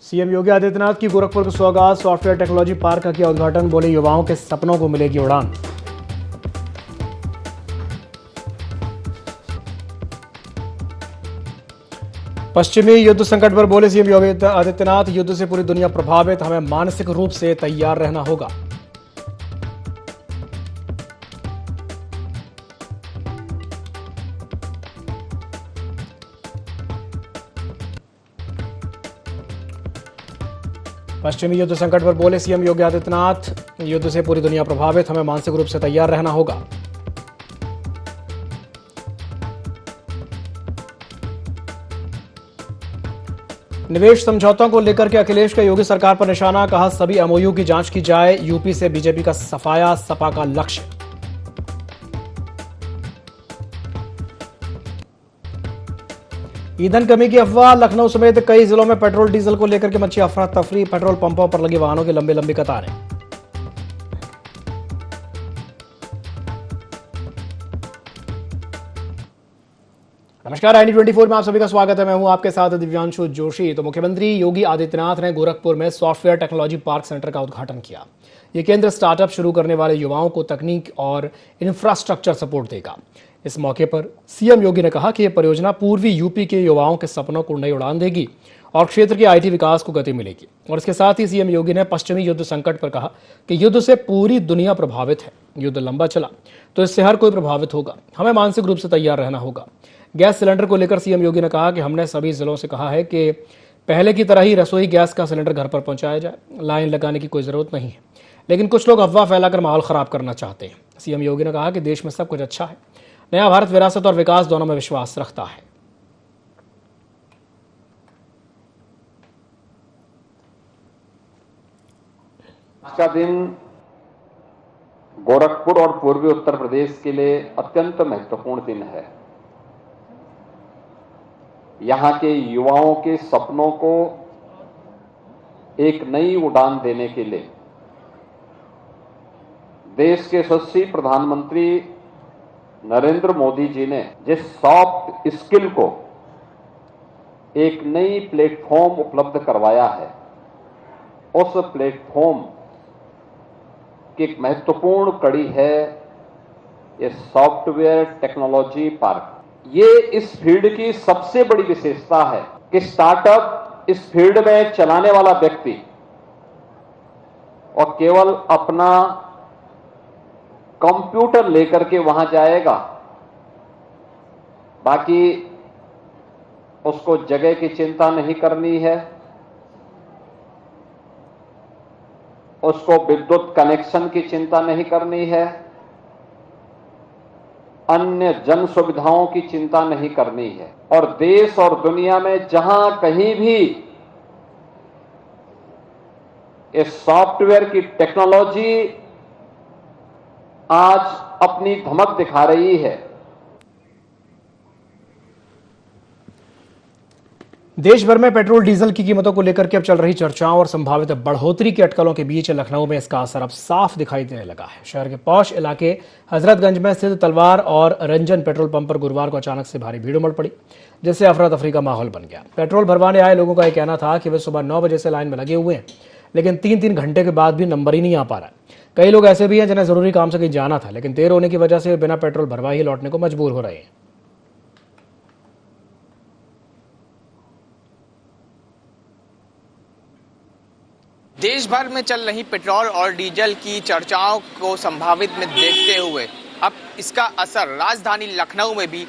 CM Yogi Adityanath की गोरखपुर के सौगात सॉफ्टवेयर टेक्नोलॉजी पार्क का किया उद्घाटन। बोले युवाओं के सपनों को मिलेगी उड़ान। पश्चिमी युद्ध संकट पर बोले सीएम योगी आदित्यनाथ, युद्ध से पूरी दुनिया प्रभावित, हमें मानसिक रूप से तैयार रहना होगा। पश्चिमी युद्ध संकट पर बोले सीएम योगी आदित्यनाथ, युद्ध से पूरी दुनिया प्रभावित, हमें मानसिक रूप से तैयार रहना होगा। निवेश समझौतों को लेकर के अखिलेश का योगी सरकार पर निशाना, कहा सभी एमओयू की जांच की जाए, यूपी से बीजेपी का सफाया सपा का लक्ष्य। ईंधन कमी की अफवाह, लखनऊ समेत कई जिलों में पेट्रोल डीजल को लेकर के मची अफरा तफरी, पेट्रोल पंपों पर लगी वाहनों की लंबी लंबी कतारें। नमस्कार, IND24 में आप सभी का स्वागत है। मैं हूं आपके साथ दिव्यांशु जोशी। तो मुख्यमंत्री योगी आदित्यनाथ ने गोरखपुर में सॉफ्टवेयर टेक्नोलॉजी पार्क सेंटर का उद्घाटन किया। यह केंद्र स्टार्टअप शुरू करने वाले युवाओं को तकनीक और इंफ्रास्ट्रक्चर सपोर्ट देगा। इस मौके पर सीएम योगी ने कहा कि यह परियोजना पूर्वी यूपी के युवाओं के सपनों को नई उड़ान देगी और क्षेत्र के IT विकास को गति मिलेगी। और इसके साथ ही सीएम योगी ने पश्चिमी युद्ध संकट पर कहा कि युद्ध से पूरी दुनिया प्रभावित है, युद्ध लंबा चला तो इससे हर कोई प्रभावित होगा, हमें मानसिक रूप से तैयार रहना होगा। गैस सिलेंडर को लेकर सीएम योगी ने कहा कि हमने सभी जिलों से कहा है कि पहले की तरह ही रसोई गैस का सिलेंडर घर पर पहुंचाया जाए, लाइन लगाने की कोई जरूरत नहीं है, लेकिन कुछ लोग अफवाह फैलाकर माहौल खराब करना चाहते हैं। सीएम योगी ने कहा कि देश में सब कुछ अच्छा है, नया भारत विरासत और विकास दोनों में विश्वास रखता है। आज का दिन गोरखपुर और पूर्वी उत्तर प्रदेश के लिए अत्यंत महत्वपूर्ण दिन है। यहां के युवाओं के सपनों को एक नई उड़ान देने के लिए देश के यशस्वी प्रधानमंत्री नरेंद्र मोदी जी ने जिस सॉफ्ट स्किल को एक नई प्लेटफॉर्म उपलब्ध करवाया है, उस प्लेटफॉर्म की एक महत्वपूर्ण कड़ी है ये सॉफ्टवेयर टेक्नोलॉजी पार्क। ये इस फील्ड की सबसे बड़ी विशेषता है कि स्टार्टअप इस फील्ड में चलाने वाला व्यक्ति और केवल अपना कंप्यूटर लेकर के वहां जाएगा, बाकी उसको जगह की चिंता नहीं करनी है, उसको विद्युत कनेक्शन की चिंता नहीं करनी है, अन्य जन सुविधाओं की चिंता नहीं करनी है। और देश और दुनिया में जहां कहीं भी इस सॉफ्टवेयर की टेक्नोलॉजी आज अपनी धमक दिखा रही है। देश भर में पेट्रोल डीजल की कीमतों को लेकर के अब चल रही चर्चाओं और संभावित बढ़ोतरी की अटकलों के बीच लखनऊ में इसका असर अब साफ दिखाई देने लगा है। शहर के पौष इलाके हजरतगंज में स्थित तलवार और रंजन पेट्रोल पंप पर गुरुवार को अचानक से भारी भीड़ उमड़ पड़ी, जिससे अफरा तफरी का माहौल बन गया। पेट्रोल भरवाने आए लोगों का यह कहना था कि वे सुबह 9 बजे से लाइन में लगे हुए हैं, लेकिन 3-3 घंटे के बाद भी नंबर ही नहीं आ पा रहा। कई लोग ऐसे भी हैं जिन्हें जरूरी काम से कहीं जाना था, लेकिन देर होने की वजह से बिना पेट्रोल भरवाए ही लौटने को मजबूर हो रहे हैं। देश भर में चल रही पेट्रोल और डीजल की चर्चाओं को संभावित में देखते हुए अब इसका असर राजधानी लखनऊ में भी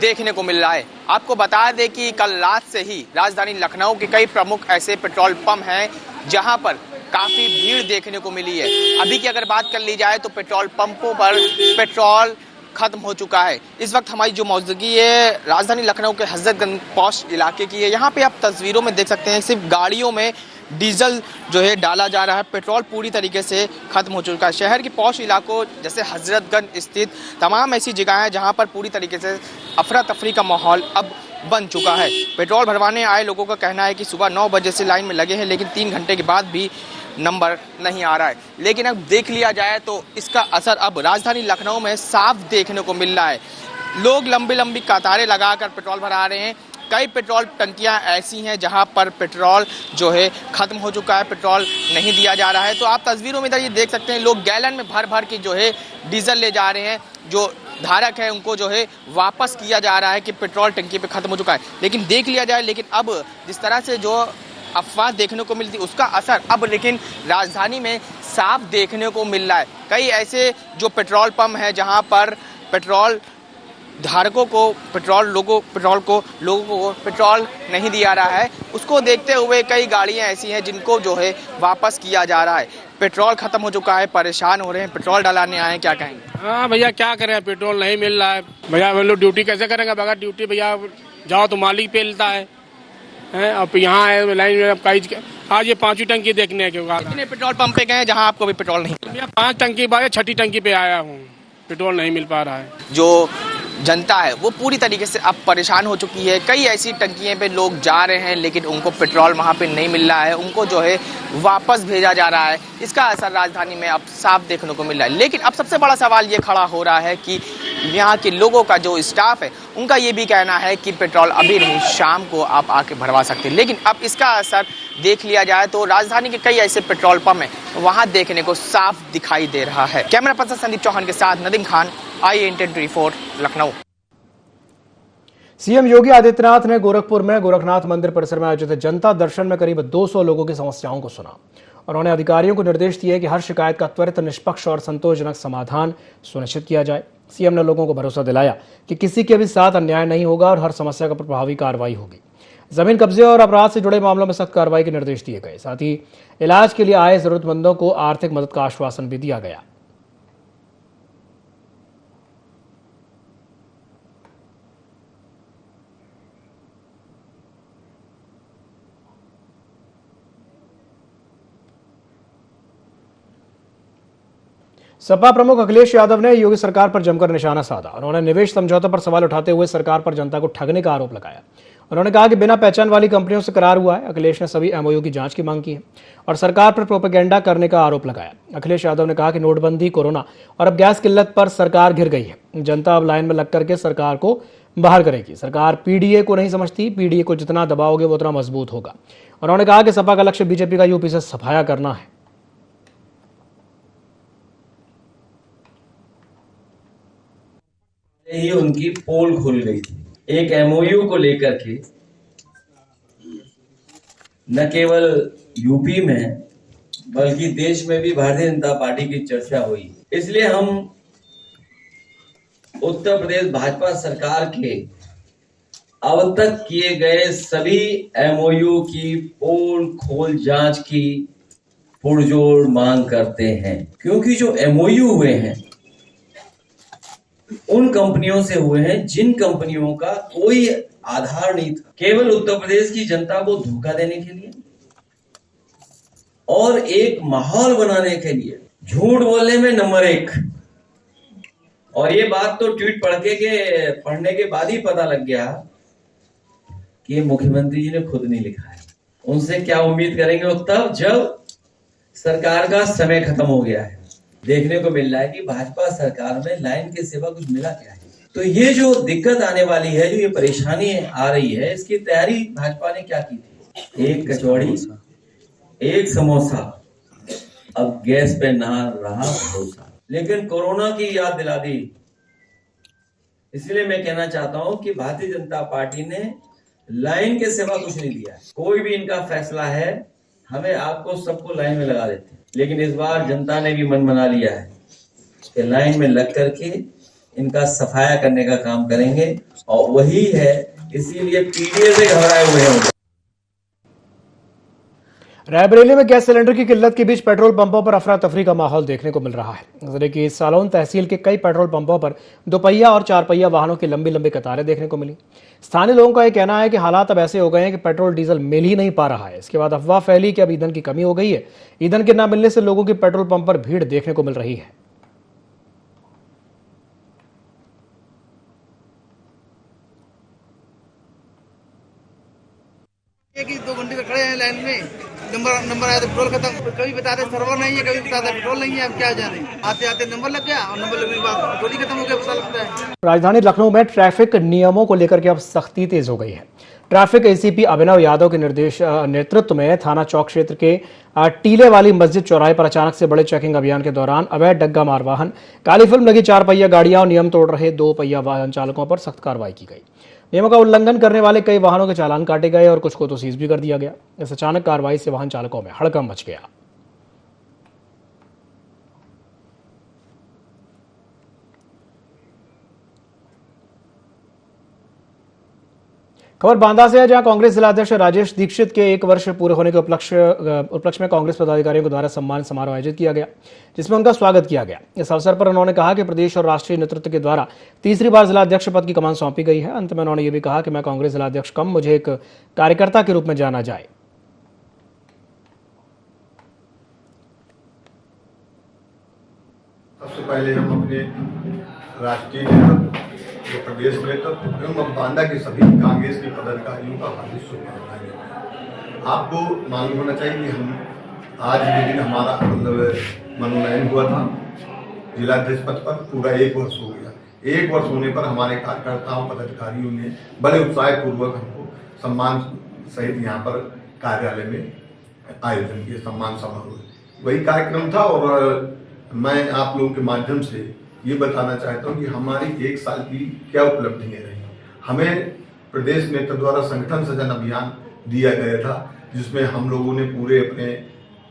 देखने को मिल रहा है। आपको बता दें कि कल रात से ही राजधानी लखनऊ के कई प्रमुख ऐसे पेट्रोल पंप हैं जहां पर काफी भीड़ देखने को मिली है। अभी की अगर बात कर ली जाए तो पेट्रोल पंपों पर पेट्रोल खत्म हो चुका है। इस वक्त हमारी जो मौजूदगी है राजधानी लखनऊ के हजरतगंज पौष इलाके की है। यहाँ पे आप तस्वीरों में देख सकते हैं सिर्फ गाड़ियों में डीजल जो है डाला जा रहा है, पेट्रोल पूरी तरीके से खत्म हो चुका है। शहर के पौष इलाकों जैसे हजरतगंज स्थित तमाम ऐसी जगह है जहां पर पूरी तरीके से अफरा तफरी का माहौल अब बन चुका है। पेट्रोल भरवाने आए लोगों का कहना है कि सुबह 9 बजे से लाइन में लगे हैं, लेकिन 3 घंटे के बाद भी नंबर नहीं आ रहा है। लेकिन अब देख लिया जाए तो इसका असर अब राजधानी लखनऊ में साफ देखने को मिल रहा है। लोग लंबी लंबी कतारें लगाकर पेट्रोल भरा रहे हैं। कई पेट्रोल टंकियां ऐसी हैं जहां पर पेट्रोल जो है खत्म हो चुका है, पेट्रोल नहीं दिया जा रहा है। तो आप तस्वीरों में इधर ये देख सकते हैं, लोग गैलन में भर भर के जो है डीजल ले जा रहे हैं। जो धारक है उनको जो है वापस किया जा रहा है कि पेट्रोल टंकी पे खत्म हो चुका है, लेकिन देख लिया जाए। लेकिन अब जिस तरह से जो अफवाह देखने को मिलती उसका असर अब लेकिन राजधानी में साफ देखने को मिल रहा है। कई ऐसे जो पेट्रोल पंप है जहां पर पेट्रोल धारकों को लोगों को पेट्रोल नहीं दिया रहा है, उसको देखते हुए कई गाड़ियां ऐसी हैं जिनको जो है वापस किया जा रहा है। पेट्रोल खत्म हो चुका है, परेशान हो रहे हैं, पेट्रोल डलाने आए हैं, क्या कहेंगे? हाँ भैया, क्या करें, पेट्रोल नहीं मिल रहा है भैया। हम लोग ड्यूटी कैसे करेंगे बगैर ड्यूटी? भैया जाओ तो मालिक पे मिलता है। अब यहाँ है लाइन में, अब आज ये 5वीं टंकी देखने के बाद कितने पेट्रोल पंप पे गए जहां आपको भी पेट्रोल नहीं मिला? 5 टंकी बाद 6ठी टंकी पे आया हूँ, पेट्रोल नहीं मिल पा रहा है। जो जनता है वो पूरी तरीके से अब परेशान हो चुकी है। कई ऐसी टंकियों पे लोग जा रहे हैं लेकिन उनको पेट्रोल वहाँ पे नहीं मिल रहा है, उनको जो है वापस भेजा जा रहा है। इसका असर राजधानी में अब साफ देखने को मिल रहा है। लेकिन अब सबसे बड़ा सवाल ये खड़ा हो रहा है कि यहाँ के लोगों का जो स्टाफ है उनका ये भी कहना है कि पेट्रोल अभी नहीं, शाम को आप आके भरवा सकते हैं। लेकिन अब इसका असर देख लिया जाए तो राजधानी के कई ऐसे पेट्रोल पंप हैं वहाँ देखने को साफ दिखाई दे रहा है। कैमरा पर्सन संदीप चौहान के साथ नदीम खान, IAN24 लखनऊ। सीएम योगी आदित्यनाथ ने गोरखपुर में गोरखनाथ मंदिर परिसर में आयोजित जनता दर्शन में करीब 200 लोगों की समस्याओं को सुना। उन्होंने अधिकारियों को निर्देश दिए कि हर शिकायत का त्वरित, निष्पक्ष और संतोषजनक समाधान सुनिश्चित किया जाए। सीएम ने लोगों को भरोसा दिलाया कि किसी के भी साथ अन्याय नहीं होगा और हर समस्या पर प्रभावी कार्रवाई होगी। जमीन कब्जे और अपराध से जुड़े मामलों में सख्त कार्रवाई के निर्देश दिए गए। साथ ही इलाज के लिए आए जरूरतमंदों को आर्थिक मदद का आश्वासन भी दिया गया। सपा प्रमुख अखिलेश यादव ने योगी सरकार पर जमकर निशाना साधा। उन्होंने निवेश समझौते पर सवाल उठाते हुए सरकार पर जनता को ठगने का आरोप लगाया। उन्होंने कहा कि बिना पहचान वाली कंपनियों से करार हुआ है। अखिलेश ने सभी MOU की जांच की मांग की है और सरकार पर प्रोपेगेंडा करने का आरोप लगाया। अखिलेश यादव ने कहा कि नोटबंदी, कोरोना और अब गैस किल्लत पर सरकार घिर गई है। जनता अब लाइन में लग करके सरकार को बाहर करेगी। सरकार PDA को नहीं समझती, PDA को जितना दबाओगे वो उतना मजबूत होगा। उन्होंने कहा कि सपा का लक्ष्य बीजेपी का यूपी से सफाया करना है। ही उनकी पोल खुल गई थी एक MOU को लेकर के। न केवल यूपी में बल्कि देश में भी भारतीय जनता पार्टी की चर्चा हुई। इसलिए हम उत्तर प्रदेश भाजपा सरकार के अब तक किए गए सभी MOU की पोल खोल जांच की पुरजोर मांग करते हैं, क्योंकि जो MOU हुए हैं उन कंपनियों से हुए हैं जिन कंपनियों का कोई आधार नहीं था, केवल उत्तर प्रदेश की जनता को धोखा देने के लिए और एक माहौल बनाने के लिए, झूठ बोलने में नंबर 1। और ये बात तो ट्वीट पढ़ने के बाद ही पता लग गया कि मुख्यमंत्री जी ने खुद नहीं लिखा है। उनसे क्या उम्मीद करेंगे वो तब जब सरकार का समय खत्म हो गया है। देखने को मिल रहा है कि भाजपा सरकार में लाइन के सिवा कुछ मिला क्या है। तो ये जो दिक्कत आने वाली है, जो ये परेशानी आ रही है, इसकी तैयारी भाजपा ने क्या की थी? एक कचौड़ी, एक समोसा, अब गैस पे ना रहा भरोसा। लेकिन कोरोना की याद दिला दी। इसलिए मैं कहना चाहता हूं कि भारतीय जनता पार्टी ने लाइन के सिवा कुछ नहीं दिया। कोई भी इनका फैसला है, हमें आपको सबको लाइन में लगा देते हैं। लेकिन इस बार जनता ने भी मन बना लिया है कि लाइन में लग करके इनका सफाया करने का काम करेंगे, और वही है, इसीलिए PDA से घबराए हुए हैं। रायबरेली में गैस सिलेंडर की किल्लत के बीच पेट्रोल पंपों पर अफरा तफरी का माहौल देखने को मिल रहा है। जिले की सालौन तहसील के कई पेट्रोल पंपों पर 2 पहिया और 4 पहिया वाहनों की लंबी लंबी कतारें देखने को मिली। स्थानीय लोगों का यह कहना है कि हालात अब ऐसे हो गए हैं कि पेट्रोल डीजल मिल ही नहीं पा रहा है। इसके बाद अफवाह फैली कि अब ईंधन की कमी हो गई है। ईंधन के न मिलने से लोगों की पेट्रोल पंप पर भीड़ देखने को मिल रही है। एक ही 2 घंटे से खड़े हैं लाइन में, नंबर आया तो पेट्रोल खत्म। कभी बताते सर्वर नहीं है, कभी बताते पेट्रोल नहीं है। अब क्या जाने, आते आते नंबर लग गया और नंबर लगने के बाद पेट्रोल ही खत्म हो गया, पता लगता है। राजधानी लखनऊ में ट्रैफिक नियमों को लेकर के अब सख्ती तेज हो गई है। ट्रैफिक एसीपी अभिनव यादव के नेतृत्व में थाना चौक क्षेत्र के टीले वाली मस्जिद चौराहे पर अचानक से बड़े चेकिंग अभियान के दौरान अवैध डग्गा मार वाहन, काली फिल्म लगी 4 पहिया गाड़ियां और नियम तोड़ रहे 2 पहिया वाहन चालकों पर सख्त कार्रवाई की गई। नियमों का उल्लंघन करने वाले कई वाहनों के चालान काटे गए और कुछ को तो सीज भी कर दिया गया। इस अचानक कार्रवाई से वाहन चालकों में हड़कंप मच गया। खबर बांदा से है, जहां कांग्रेस जिलाध्यक्ष राजेश दीक्षित के 1 वर्ष पूरे होने के उपलक्ष्य में कांग्रेस पदाधिकारियों के द्वारा सम्मान समारोह आयोजित किया गया, जिसमें उनका स्वागत किया गया। इस अवसर पर उन्होंने कहा कि प्रदेश और राष्ट्रीय नेतृत्व के द्वारा तीसरी बार जिलाध्यक्ष पद की कमान सौंपी गई है। अंत में उन्होंने ये भी कहा कि मैं कांग्रेस जिलाध्यक्ष कम, मुझे एक कार्यकर्ता के रूप में जाना जाए। सबसे पहले हम अपने राष्ट्रीय नेतृत्व, प्रदेश नेतृत्व एवं बांदा के सभी कांग्रेस के पदाधिकारियों का हार्दिक शुभकामनाएं। आपको मालूम होना चाहिए कि हम आज के दिन हमारा मनोनयन हुआ था जिलाध्यक्ष पद पर, पूरा 1 वर्ष हो गया। 1 वर्ष होने पर हमारे कार्यकर्ताओं पदाधिकारियों ने बड़े उत्साह पूर्वक हमको सम्मान सहित यहाँ पर कार्यालय में आयोजन किया, सम्मान समारोह वही कार्यक्रम था। और मैं आप लोगों के माध्यम से ये बताना चाहता हूँ कि हमारी 1 साल की क्या उपलब्धियाँ रही। हमें प्रदेश नेतृत्व द्वारा संगठन सृजन अभियान दिया गया था, जिसमें हम लोगों ने पूरे अपने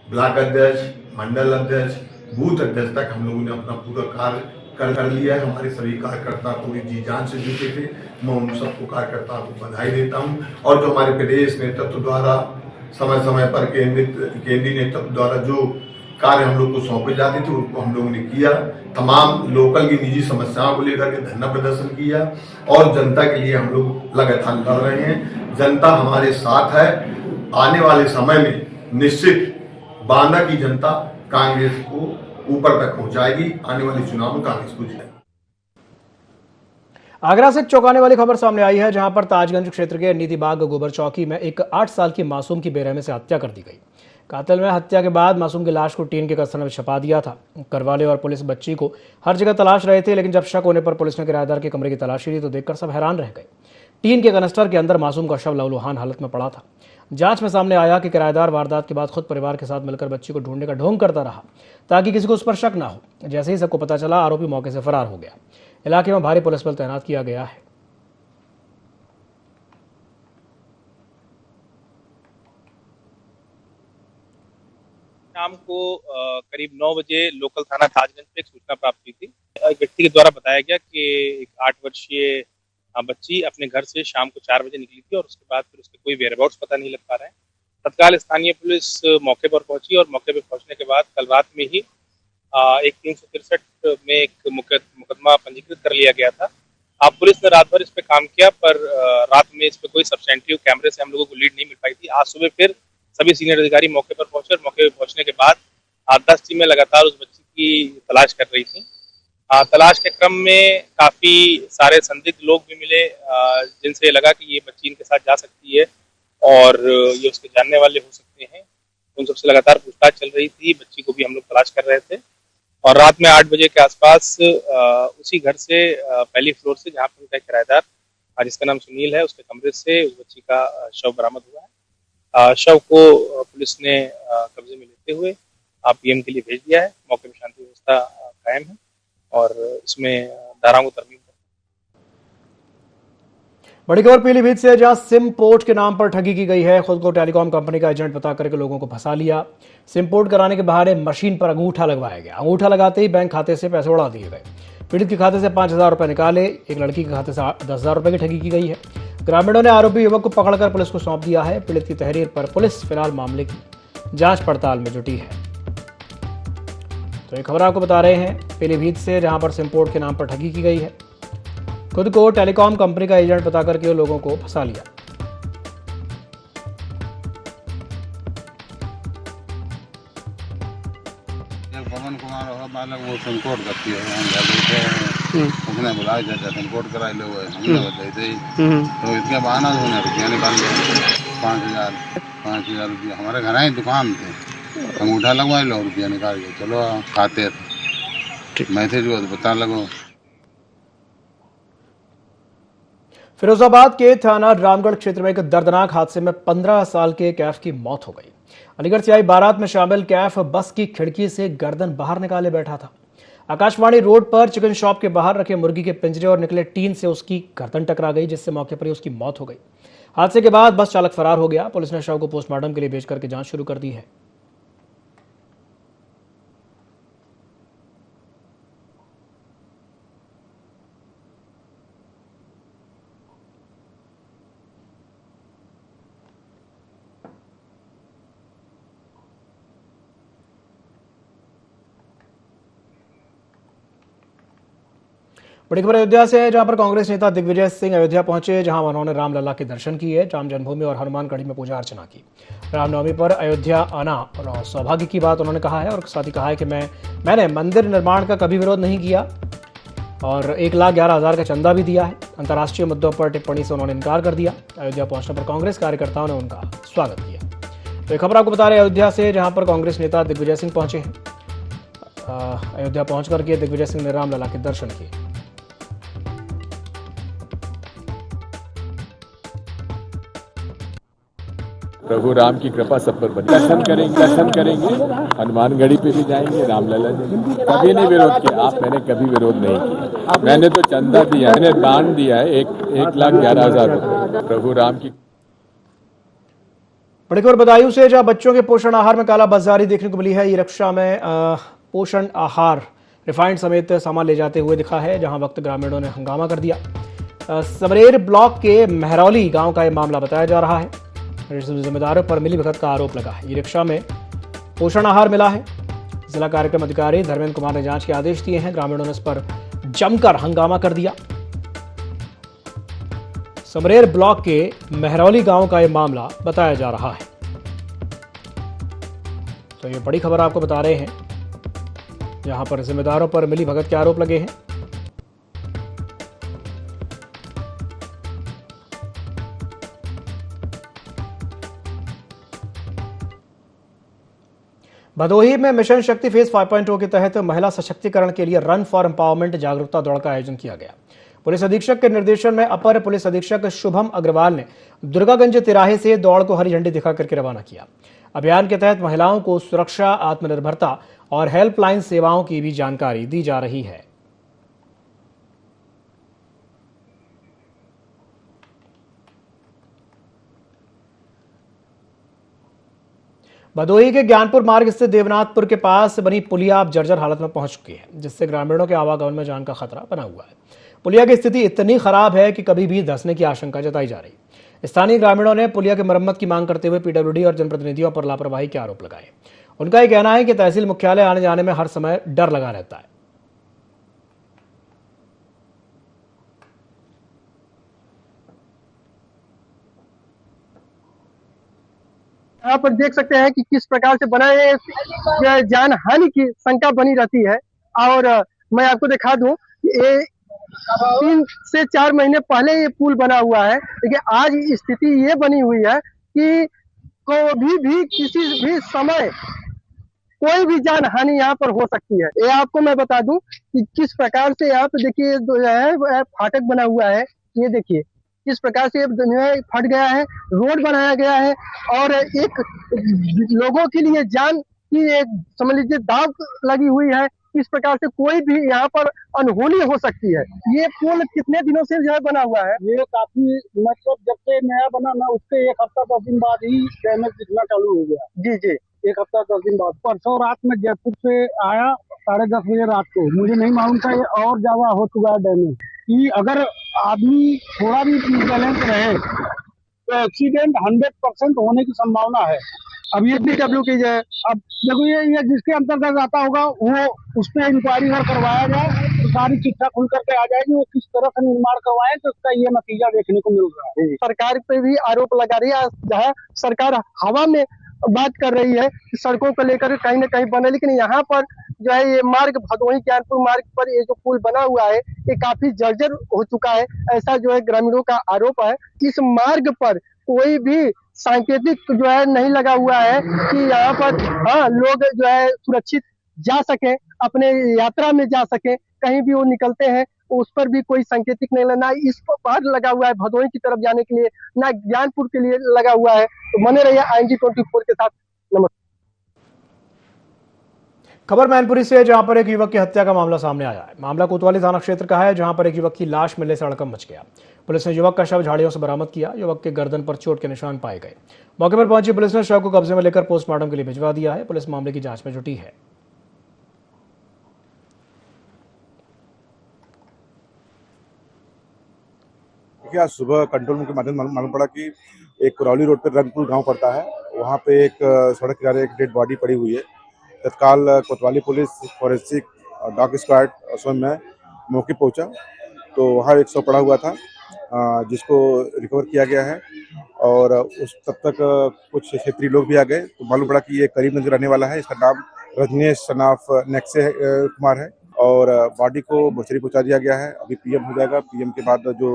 ब्लॉक अध्यक्ष, मंडल अध्यक्ष, बूथ अध्यक्ष तक हम लोगों ने अपना पूरा कार्य कर लिया है। हमारे सभी कार्यकर्ता पूरी जी जान से जुटे थे। मैं उन सबको कार्यकर्ताओं को बधाई देता हूँ। और जो हमारे प्रदेश नेतृत्व द्वारा समय समय पर केंद्रीय नेतृत्व द्वारा जो कार्य हम लोग को सौंपे जाते थे उनको हम लोगों ने किया। तमाम लोकल की निजी समस्याओं को लेकर के धरना प्रदर्शन किया और जनता के लिए हम लोग लगातार लड़ रहे हैं। जनता हमारे साथ है। आने वाले समय में निश्चित बांदा की जनता कांग्रेस को ऊपर तक पहुंचाएगी। आने वाले चुनाव में कांग्रेस को जिताएगी। आगरा से एक चौंकाने वाली खबर सामने आई है, जहां पर ताजगंज क्षेत्र के नीतिबाग गोबर चौकी में एक 8 साल की मासूम की बेरहमी से हत्या कर दी गई। कातिल ने हत्या के बाद मासूम की लाश को टीन के कस्तरने में छिपा दिया था। घरवाले और पुलिस बच्ची को हर जगह तलाश रहे थे, लेकिन जब शक होने पर पुलिस ने किराएदार के कमरे की तलाशी ली तो देखकर सब हैरान रह गए। टीन के कनस्टर के अंदर मासूम का शव लहूलुहान हालत में पड़ा था। जांच में सामने आया कि किराएदार वारदात के बाद खुद परिवार के साथ मिलकर बच्ची को ढूंढने का ढोंग करता रहा ताकि किसी को उस पर शक ना हो। जैसे ही सबको पता चला, आरोपी मौके से फरार हो गया। इलाके में भारी पुलिस बल तैनात किया गया है। शाम को करीब 9 बजे लोकल थाना ताजगंज पे एक सूचना प्राप्त हुई थी। एक व्यक्ति के द्वारा बताया गया कि एक 8 वर्षीय बच्ची अपने घर से शाम को 4 बजे निकली थी और उसके बाद फिर उसके कोई वेयरअबाउट्स पता नहीं लग पा रहे हैं। तत्काल स्थानीय पुलिस मौके पर पहुंची और मौके पर पहुंचने के बाद कल रात में ही एक 363 में एक मुकदमा पंजीकृत कर लिया गया था। पुलिस ने रात भर इस पे काम किया, पर रात में इस पे कोई सब्सटेंटिव कैमरे से हम लोगों को लीड नहीं मिल पाई थी। आज सुबह फिर सभी सीनियर अधिकारी मौके पर पहुंचे और मौके पर पहुंचने के बाद 8-10 टीमें लगातार उस बच्ची की तलाश कर रही थी। तलाश के क्रम में काफी सारे संदिग्ध लोग भी मिले, जिनसे लगा कि ये बच्ची इनके साथ जा सकती है और ये उसके जानने वाले हो सकते हैं। उन सबसे लगातार पूछताछ चल रही थी। बच्ची को भी हम लोग तलाश कर रहे थे और रात में 8 बजे के आसपास उसी घर से पहली फ्लोर से, जहाँ पर उनका किराएदार जिसका नाम सुनील है, उसके कमरे से उस बच्ची का शव बरामद हुआ है। शव को पुलिस ने कब्जे में लेते हुए पीएम के लिए भेज दिया है। मौके में शांति व्यवस्था कायम है और इसमें धाराओं को तरमीम। बड़ी खबर पीलीभीत से, जहां सिम पोर्ट के नाम पर ठगी की गई है। खुद को टेलीकॉम कंपनी का एजेंट बता करके लोगों को फंसा लिया। सिम पोर्ट कराने के बहाने मशीन पर अंगूठा लगवाया गया। अंगूठा लगाते ही बैंक खाते से पैसे उड़ा दिए गए। पीड़ित के खाते से 5,000 रुपए निकाले। एक लड़की के खाते से 10,000 रुपए की ठगी की गई है। ग्रामीणों ने आरोपी युवक को पकड़कर पुलिस को सौंप दिया है। पीड़ित की तहरीर पर पुलिस फिलहाल मामले की जांच पड़ताल में जुटी है। तो ये खबर आपको बता रहे हैं पीलीभीत से, जहां पर सिम पोर्ट के नाम पर ठगी की गई है। खुद को टेलीकॉम कंपनी का एजेंट बता करके लोगों को फंसा लिया। पवन कुमार हो बालक वो संकोट करती है, उसने बुलाया जाता संकोट कराई लो, हमने बताई थी तो इसके बहाना उन्होंने रुपया निकाल लिया। 5,000 रुपया हमारे घर आई दुकान थे, अंगूठा लगवाई लो, रुपया निकाल के चलो खाते मैसेज हुआ तो पता लगो। फिरोजाबाद के थाना रामगढ़ क्षेत्र में एक दर्दनाक हादसे में 15 साल के कैफ की मौत हो गई। अलीगढ़ से आई बारात में शामिल कैफ बस की खिड़की से गर्दन बाहर निकाले बैठा था। आकाशवाणी रोड पर चिकन शॉप के बाहर रखे मुर्गी के पिंजरे और निकले टीन से उसकी गर्दन टकरा गई, जिससे मौके पर ही उसकी मौत हो गई। हादसे के बाद बस चालक फरार हो गया। पुलिस ने शव को पोस्टमार्टम के लिए भेज करके जांच शुरू कर दी है। बड़ी खबर अयोध्या से है, जहां पर कांग्रेस नेता दिग्विजय सिंह अयोध्या पहुंचे, जहां उन्होंने रामलला के दर्शन किए, राम जन्मभूमि और हनुमानगढ़ी में पूजा अर्चना की। रामनवमी पर अयोध्या आना और सौभाग्य की बात उन्होंने कहा है और साथ ही कहा है कि मैंने मंदिर निर्माण का कभी विरोध नहीं किया और 1,11,000 का चंदा भी दिया है। अंतर्राष्ट्रीय मुद्दों पर टिप्पणी से उन्होंने इनकार कर दिया। अयोध्या पहुंचने पर कांग्रेस कार्यकर्ताओं ने उनका स्वागत किया। तो एक खबर आपको बता रहे अयोध्या से, जहां पर कांग्रेस नेता दिग्विजय सिंह पहुंचे हैं। अयोध्या पहुंच करके दिग्विजय सिंह ने रामलला के दर्शन किए। प्रभु राम की कृपा सब पर बनी। दर्शन करेंगे, हनुमानगढ़ी पे भी जाएंगे, रामलला देंगे। कभी नहीं विरोध किया मैंने कभी विरोध नहीं किया। मैंने तो चंदा दिया, मैंने दान दिया है 1,11,000 रुपये प्रभु राम की। बड़ी खबर बदायूं से, जहां बच्चों के पोषण आहार में कालाबाजारी देखने को मिली है। ई रिक्शा में पोषण आहार रिफाइंड समेत सामान ले जाते हुए दिखा है, जहां वक्त ग्रामीणों ने हंगामा कर दिया। समरेर ब्लॉक के महरौली गांव का यह मामला बताया जा रहा है। जिम्मेदारों पर मिलीभगत का आरोप लगा है। ई रिक्शा में पोषण आहार मिला है। जिला कार्यक्रम अधिकारी धर्मेंद्र कुमार ने जांच के आदेश दिए हैं। ग्रामीणों ने इस पर जमकर हंगामा कर दिया। समरेर ब्लॉक के महरौली गांव का यह मामला बताया जा रहा है। तो ये बड़ी खबर आपको बता रहे हैं, यहां पर जिम्मेदारों पर मिलीभगत के आरोप लगे हैं। भदोही में मिशन शक्ति फेज 5.0 के तहत महिला सशक्तिकरण के लिए रन फॉर एम्पावरमेंट जागरूकता दौड़ का आयोजन किया गया। पुलिस अधीक्षक के निर्देशन में अपर पुलिस अधीक्षक शुभम अग्रवाल ने दुर्गागंज तिराहे से दौड़ को हरी झंडी दिखा करके रवाना किया। अभियान के तहत महिलाओं को सुरक्षा, आत्मनिर्भरता और हेल्पलाइन सेवाओं की भी जानकारी दी जा रही है। भदोही के ज्ञानपुर मार्ग स्थित देवनाथपुर के पास बनी पुलिया अब जर्जर हालत में पहुंच चुकी है, जिससे ग्रामीणों के आवागमन में जान का खतरा बना हुआ है। पुलिया की स्थिति इतनी खराब है कि कभी भी धंसने की आशंका जताई जा रही। स्थानीय ग्रामीणों ने पुलिया की मरम्मत की मांग करते हुए पीडब्ल्यूडी और जनप्रतिनिधियों पर लापरवाही के आरोप लगाए। उनका यह कहना है कि तहसील मुख्यालय आने जाने में हर समय डर लगा रहता है। यहाँ पर देख सकते हैं कि किस प्रकार से बना है, जान हानि की शंका बनी रहती है। और मैं आपको दिखा दूं, ये 3 से 4 महीने पहले ये पुल बना हुआ है, लेकिन आज स्थिति ये बनी हुई है कि कभी भी किसी भी समय कोई भी जान हानि यहाँ पर हो सकती है। ये आपको मैं बता दूं कि किस प्रकार से यहाँ पे देखिए फाटक बना हुआ है। ये देखिए किस प्रकार से फट गया है, रोड बनाया गया है और एक लोगों के लिए जान की एक समझ लीजिए दाव लगी हुई है। इस प्रकार से कोई भी यहाँ पर अनहोनी हो सकती है। ये पुल कितने दिनों से जो है बना हुआ है? ये काफी मतलब जब से नया बना ना, उसके 1 हफ्ता 10 दिन बाद ही डैमेज दिखना चालू हो गया। जी जी, 1 हफ्ता 10 दिन बाद। परसों रात में जयपुर से आया 10:30 बजे रात को, मुझे नहीं मालूम था ये और ज्यादा हो चुका है डैमेज। कि अगर आदमी थोड़ा भी बैलेंस रहे तो एक्सीडेंट 100% होने की संभावना है। अब ये पीडब्ल्यू की जाए, अब देखो ये जिसके अंतर्गत आता होगा वो उस पर इंक्वायरी अगर करवाया जाए तो सारी चिट्ठा खुल करके आ जाएगी। वो किस तरह से निर्माण करवाए तो उसका ये नतीजा देखने को मिल रहा है। सरकार पे भी आरोप लगा रही है, जहाँ सरकार हवा में बात कर रही है कि सड़कों को लेकर कहीं न कहीं बने, लेकिन यहाँ पर जो है ये मार्ग भदोही ज्ञानपुर मार्ग पर ये जो पुल बना हुआ है ये काफी जर्जर हो चुका है, ऐसा जो है ग्रामीणों का आरोप है। इस मार्ग पर कोई भी सांकेतिक जो है नहीं लगा हुआ है कि यहाँ पर लोग जो है सुरक्षित जा सके, अपने यात्रा में जा सके। कहीं भी वो निकलते हैं उस पर भी कोई संकेतिक नहीं लगा, ना इस पर लगा हुआ है भदोही की तरफ जाने के लिए, ना ज्ञानपुर के लिए लगा हुआ है। तो बने रहिए ING 24 के साथ। नमस्कार। खबर मैनपुरी से, जहां पर एक युवक की हत्या का मामला सामने आया है। मामला कोतवाली थाना क्षेत्र का है, जहां पर एक युवक की लाश मिलने से हड़कंप मच गया। पुलिस ने युवक का शव झाड़ियों से बरामद किया। युवक के गर्दन पर चोट के निशान पाए गए। मौके पर पहुंची पुलिस ने शव को कब्जे में लेकर पोस्टमार्टम के लिए भिजवा दिया है। पुलिस मामले की जांच में जुटी है। आज सुबह कंट्रोल रूम के माध्यम से मालूम पड़ा कि एक करौली रोड पर रंगपुर गांव पड़ता है, वहां पे एक सड़क किनारे एक डेड बॉडी पड़ी हुई है। तत्काल कोतवाली पुलिस, फॉरेंसिक, डॉग स्क्वाड स्वयं में मौके पहुंचा तो वहाँ एक शव पड़ा हुआ था, जिसको रिकवर किया गया है। और उस तब तक कुछ क्षेत्रीय लोग भी आ गए तो मालूम पड़ा कि ये करीबगंज रहने वाला है। इसका नाम रजनीश सनाफ नेक्से कुमार है और बॉडी को मोर्चरी पहुंचा दिया गया है। अभी PM हो जाएगा। PM के बाद जो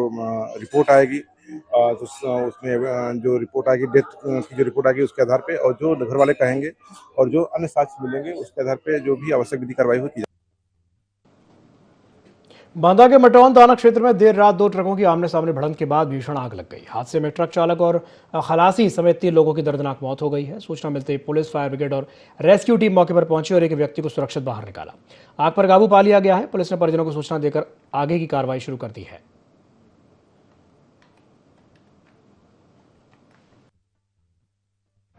रिपोर्ट आएगी तो उसमें जो रिपोर्ट आएगी, डेथ की जो रिपोर्ट आएगी उसके आधार पे और जो घर वाले कहेंगे और जो अन्य साक्ष्य मिलेंगे उसके आधार पे जो भी आवश्यक विधि कार्रवाई होती है। बांदा के मटौन थाना क्षेत्र में देर रात 2 ट्रकों की आमने सामने भिड़ंत के बाद भीषण आग लग गई। हादसे में ट्रक चालक और खलासी समेत 3 लोगों की दर्दनाक मौत हो गई है। सूचना मिलते ही पुलिस, फायर ब्रिगेड और रेस्क्यू टीम मौके पर पहुंची और एक व्यक्ति को सुरक्षित बाहर निकाला। आग पर काबू पा लिया गया है। पुलिस ने परिजनों को सूचना देकर आगे की कार्रवाई शुरू कर दी है।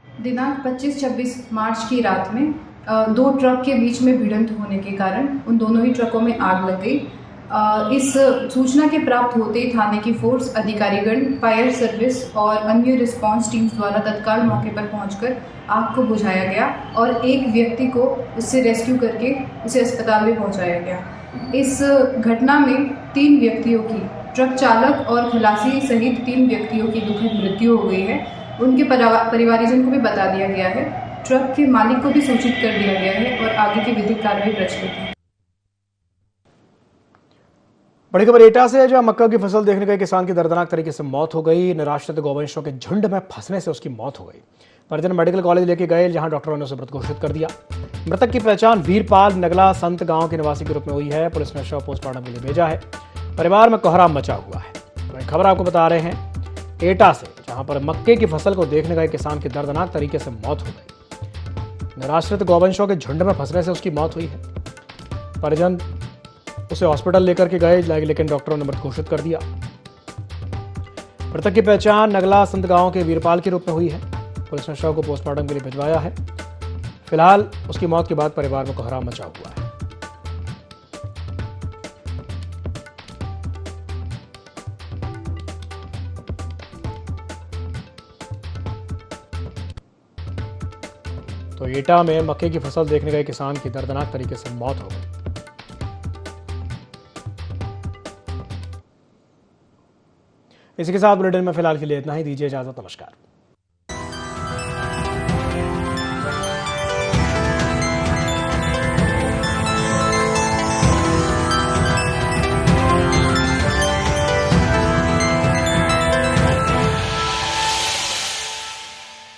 दिनांक 25-26 मार्च की रात में 2 ट्रक के बीच में भिड़ंत होने के कारण उन दोनों ही ट्रकों में आग लग गई। इस सूचना के प्राप्त होते ही थाने की फोर्स, अधिकारीगण, फायर सर्विस और अन्य रिस्पांस टीम्स द्वारा तत्काल मौके पर पहुंचकर आग को बुझाया गया और एक व्यक्ति को उससे रेस्क्यू करके उसे अस्पताल में पहुंचाया गया। इस घटना में 3 व्यक्तियों की, ट्रक चालक और खलासी सहित 3 व्यक्तियों की दुखद मृत्यु हो गई है। उनके परिवारजन को भी बता दिया गया है। ट्रक के मालिक को भी सूचित कर दिया गया है और आगे की विधिक कार्रवाई प्रचलित है। बड़ी खबर एटा से है, जहां मक्का की फसल देखने गए किसान की दर्दनाक तरीके से मौत हो गई। निराश्रित गौवंशों के झुंड में फंसने से उसकी मौत हो गई। परिजन मेडिकल कॉलेज लेके गए, जहां डॉक्टरों ने उसे मृत घोषित कर दिया। मृतक की पहचान वीरपाल नगला संत गांव के निवासी के रूप में हुई है। पुलिस ने शव पोस्टमार्टम के लिए भेजा है। परिवार में कोहराम मचा हुआ है। खबर आपको बता रहे हैं एटा से, जहां पर मक्के की फसल को देखने गए किसान की दर्दनाक तरीके से मौत हो गई। निराश्रित गौवंशों के झुंड में फंसने से उसकी मौत हुई है। परिजन उसे हॉस्पिटल लेकर के गए, लेकिन डॉक्टरों ने मृत घोषित कर दिया। मृतक की पहचान नगला संत गांव के वीरपाल के रूप में हुई है। पुलिस ने शव को पोस्टमार्टम के लिए भिजवाया है। फिलहाल उसकी मौत के बाद परिवार में कोहराम मचा हुआ है। तो एटा में मक्के की फसल देखने गए किसान की दर्दनाक तरीके से मौत हो गई। इसी के साथ बुलेटिन में फिलहाल के लिए इतना ही। दीजिए इजाजत। नमस्कार।